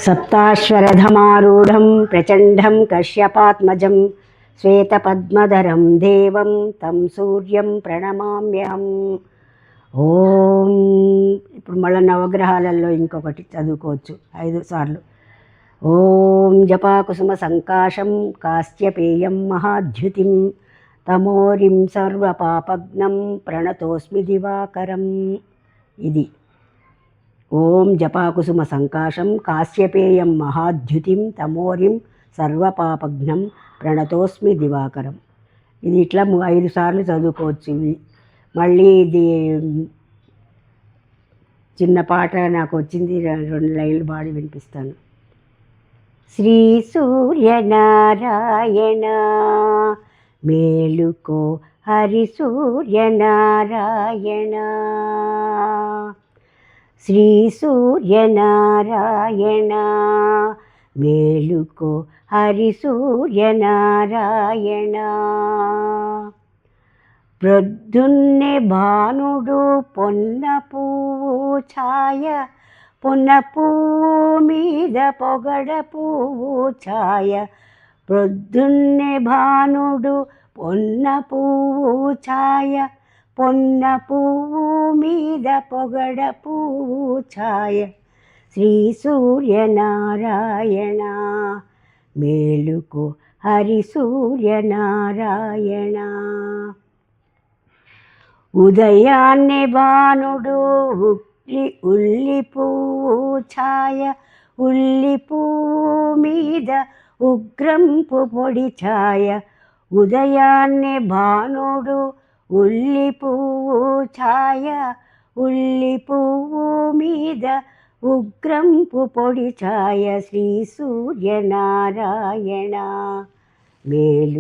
सप्ताश्वरधमारूढं प्रचण्डं कश्यपात्मजं श्वेतपद्मधरं देवं तं सूर्यं प्रणमाम्यहम् ఓం. ఇప్పుడు మళ్ళీ నవగ్రహాలలో ఇంకొకటి చదువుకోవచ్చు 5 సార్లు. ఓం జపాకుసుమ సంకాశం కాశ్యపేయం మహాద్యుతిం తమోరిం సర్వపాపగ్నం ప్రణతోస్మి దివాకరం. ఇది ఓం జపాకుసుమ సంకాశం కాశ్యపేయం మహాద్యుతిం తమోరిం సర్వపాపగ్నం ప్రణతోస్మి దివాకరం. ఇది ఇట్లా 5 సార్లు చదువుకోవచ్చు. ఇవి మళ్ళీ ఇది చిన్న పాట నాకు వచ్చింది, 2 లైన్లు పాడి వినిపిస్తాను. శ్రీ సూర్యనారాయణ మేలుకో హరి సూర్యనారాయణ, శ్రీ సూర్యనారాయణ మేలుకో హరి సూర్యనారాయణ. ప్రొద్దున్నే భానుడు పొన్న పువ్వు ఛాయ, పొన్న పువ్వు మీద పొగడ పువ్వు ఛాయ. ప్రొద్దున్నే భానుడు పొన్న పువ్వు ఛాయ, పొన్న పువ్వు మీద పొగడ పువ్వు ఛాయ. శ్రీ సూర్యనారాయణ మేలుకో హరి సూర్యనారాయణ. ఉదయాన్నే భానుడు ఉల్లి పువ్వు ఛాయ, ఉల్లి పువ్వు మీద ఉగ్రంపు పొడి ఛాయ. ఉదయాన్నే భానుడు ఉల్లి పువ్వు ఛాయ, ఉల్లి పువ్వు మీద ఉగ్రంపు పొడి ఛాయ. శ్రీ సూర్యనారాయణ మేలు